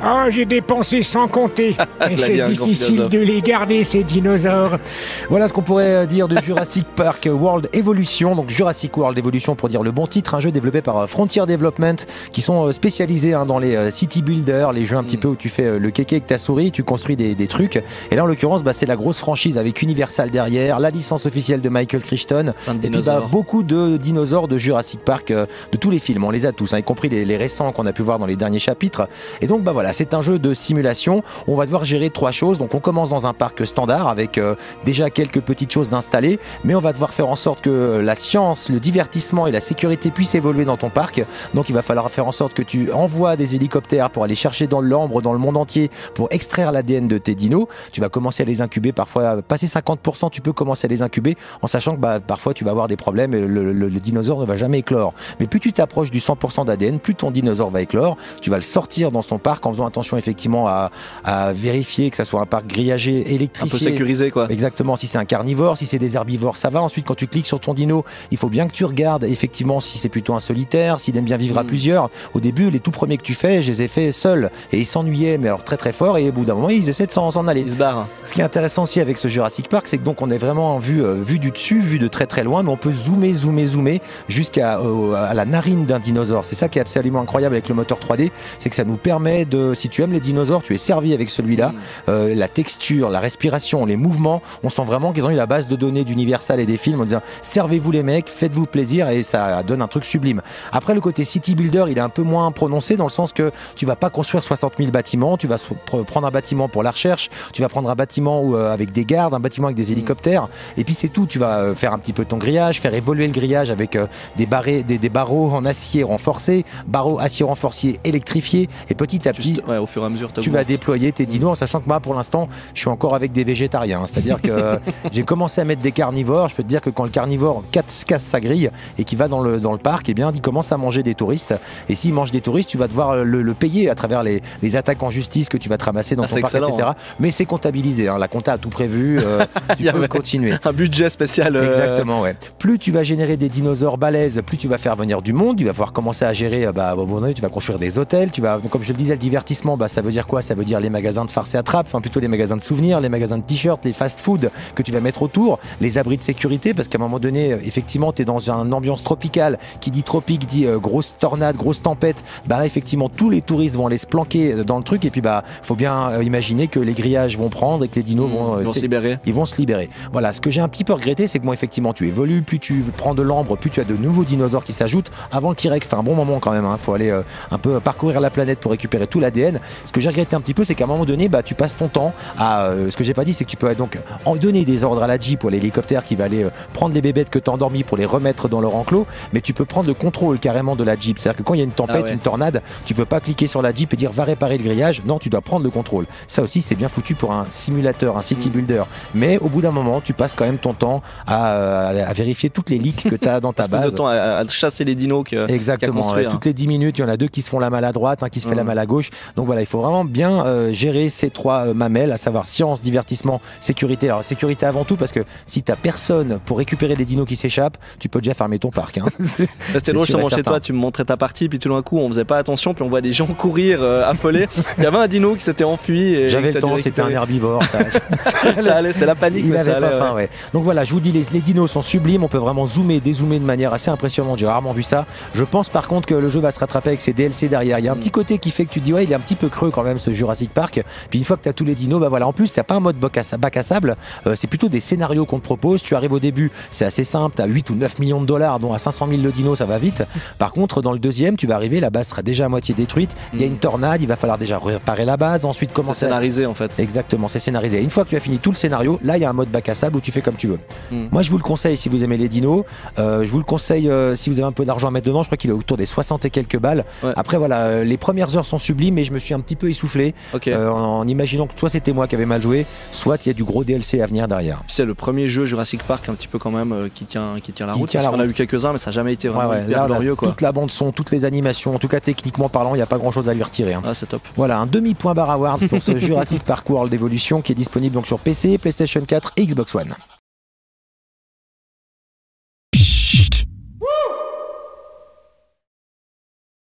Oh, j'ai dépensé sans compter. Et c'est difficile de les garder, ces dinosaures. Voilà ce qu'on pourrait dire de Jurassic Park World Evolution. Donc Jurassic World Evolution pour dire le bon titre, un jeu développé par Frontier Development qui sont spécialisés dans les city builders, les jeux un petit peu où tu fais le kéké avec ta souris, tu construis des trucs. Et là en l'occurrence c'est la grosse franchise avec Universal derrière, la licence officielle de Michael Crichton et puis beaucoup de dinosaures de Jurassic Park, de tous les films, on les a tous, y compris les récents qu'on a pu voir dans les derniers chapitres. Et donc voilà, c'est un jeu de simulation. On va devoir gérer trois choses. Donc on commence dans un parc standard avec déjà quelques petites choses d'installer, mais on va devoir faire en sorte que la science, le divertissement et la sécurité puissent évoluer dans ton parc. Donc il va falloir faire en sorte que tu envoies des hélicoptères pour aller chercher dans l'ambre, dans le monde entier, pour extraire l'ADN de tes dinos. Tu vas commencer à les incuber, parfois passer 50%, tu peux commencer à les incuber en sachant que parfois tu vas avoir des problèmes et le dinosaure ne va jamais éclore. Mais plus tu t'approches du 100% d'ADN, plus ton dinosaure va éclore. Tu vas le sortir dans son parc en faisant attention effectivement à vérifier que ça soit un parc grillagé, électrifié. Un peu sécurisé quoi. Exactement, si c'est un carnivore, si c'est des herbivores, ça va. Ensuite quand tu cliques sur ton dino, il faut bien que tu regardes effectivement si c'est plutôt un solitaire, s'il aime bien vivre à plusieurs. Au début, les tout premiers que tu fais, je les ai fait seuls et ils s'ennuyaient, mais alors très fort, et au bout d'un moment, ils essaient de s'en aller. Ils se barrent. Ce qui est intéressant aussi avec ce Jurassic Park, c'est que donc on est vraiment en vue du dessus, vue de très loin, mais on peut zoomer jusqu'à la narine d'un dinosaure. C'est ça qui est absolument incroyable avec le moteur 3D, c'est que ça nous permet de, si tu aimes les dinosaures, tu es servi avec celui-là. La texture, la respiration, les mouvements, on sent vraiment qu'ils ont eu la base de données d'Universal et des films en disant servez-vous les mecs, faites-vous plaisir, et ça donne un truc sublime. Après, le côté city builder, il est un peu moins prononcé dans le sens que tu vas pas construire 60 000 bâtiments, tu vas prendre un bâtiment pour la recherche, tu vas prendre un bâtiment avec des gardes, un bâtiment avec des hélicoptères, et puis c'est tout. Tu vas faire un petit peu ton grillage, faire évoluer le grillage avec des barreaux en acier renforcé, barreaux acier renforcé électrifiés, et petit à petit, au fur et à mesure, tu vas déployer tes dinos en sachant que moi pour l'instant je suis encore avec des végétariens, c'est-à-dire que j'ai commencé à mettre des carnivores. Je peux te dire que quand le carnivore casse sa grille et qu'il va dans le parc, eh bien il commence à manger des touristes, et s'il mange des touristes, tu vas devoir le payer à travers les attaques en justice que tu vas te ramasser dans ton parc, etc. Mais c'est comptabilisé, la compta a tout prévu, tu peux continuer. Un budget spécial. Exactement, ouais. Plus tu vas générer des dinosaures balèzes, plus tu vas faire venir du monde, tu vas pouvoir commencer à gérer, au moment donné, tu vas construire des hôtels, donc, comme je le disais, le divertissement, ça veut dire quoi? Ça veut dire les magasins de farce et attrape, enfin plutôt les magasins de souvenirs, les magasins de t-shirts, les fast-food que tu vas mettre autour, les abris de sécurité, parce qu'à un moment donné, effectivement, tu es dans une ambiance tropicale. Qui dit tropique dit grosse tornade, grosse tempête. Là, effectivement, tous les touristes vont aller se planquer dans le truc, et puis faut bien imaginer que les grillages vont prendre et que les dinos vont se libérer. Ils vont se libérer. Voilà, ce que j'ai un petit peu regretté, c'est que effectivement, tu évolues, plus tu prends de l'ambre, plus tu as de nouveaux dinosaures qui s'ajoutent. Avant le T-Rex, c'est un bon moment quand même. Faut aller un peu parcourir la planète pour récupérer tout l'ADN. Ce que j'ai regretté un petit peu, c'est qu'à un moment donné, tu passes ton temps à. Ce que j'ai pas dit, c'est que tu peux donc donner des ordres à la Jeep ou à l'hélicoptère qui va aller prendre les bébêtes que tu as endormis pour les remettre dans leur enclos, mais tu peux prendre le contrôle carrément de la Jeep. C'est-à-dire que quand il y a une tempête, une tornade, tu peux pas cliquer sur la Jeep et dire va réparer le grillage. Non, tu dois prendre le contrôle. Ça aussi, c'est bien foutu pour un simulateur, un city builder. Mais au bout d'un moment, tu passes quand même ton temps à vérifier toutes les leaks que tu as dans ta base. De temps à chasser les dinos Exactement. Toutes les 10 minutes, il y en a deux qui se font la malle à droite, un qui se fait la malle à gauche. Donc voilà, il faut vraiment bien gérer ces trois mamelles, à savoir science, divertissement, sécurité. Alors sécurité avant tout, parce que si t'as personne pour récupérer les dinos qui s'échappent, tu peux déjà fermer ton parc. C'était drôle, justement chez toi, tu me montrais ta partie, puis tout d'un coup on faisait pas attention, puis on voit des gens courir affolés. Il y avait un dino qui s'était enfui. J'avais le temps, c'était un herbivore. Ça allait, c'était la panique. Il avait pas faim, ouais. Donc voilà, je vous dis, les dinos sont sublimes, on peut vraiment zoomer, dézoomer de manière assez impressionnante, j'ai rarement vu ça. Je pense par contre que le jeu va se rattraper avec ses DLC derrière. Il y a un petit côté qui fait que tu te dis ouais, il est un petit peu creux quand même ce Jurassic Park. Puis une fois que tu as tous les dinos, voilà, en plus, t'as pas un mode bac à sable, c'est plutôt des scénarios qu'on te propose. Tu arrives au début, c'est assez simple, tu as 8 ou 9 millions de dollars, dont à 500 000 le dino, ça va vite. Par contre, dans le deuxième, tu vas arriver, la base sera déjà à moitié détruite, il y a une tornade, il va falloir déjà réparer la base, ensuite commencer. C'est scénarisé en fait. Exactement, c'est scénarisé. Et une fois que tu as fini tout le scénario, là il y a un mode bac à sable où tu fais comme tu veux. Moi je vous le conseille si vous aimez les dinos, je vous le conseille si vous avez un peu d'argent à mettre dedans, je crois qu'il est autour des 60 et quelques balles. Ouais. Après voilà, les premières heures sont sublimes, mais je me suis un petit peu essoufflé en imaginant que soit c'était moi qui avais mal joué, soit il y a du gros DLC à venir derrière. C'est le premier jeu Jurassic Park un petit peu quand même qui tient la route. On a eu quelques-uns, mais ça n'a jamais été vraiment hyper glorieux. Toute la bande son, toutes les animations, en tout cas techniquement parlant, il n'y a pas grand chose à lui retirer. Ah, c'est top. Voilà, un demi-point bar awards pour ce Jurassic Park World Evolution qui est disponible donc sur PC, PlayStation 4 et Xbox One.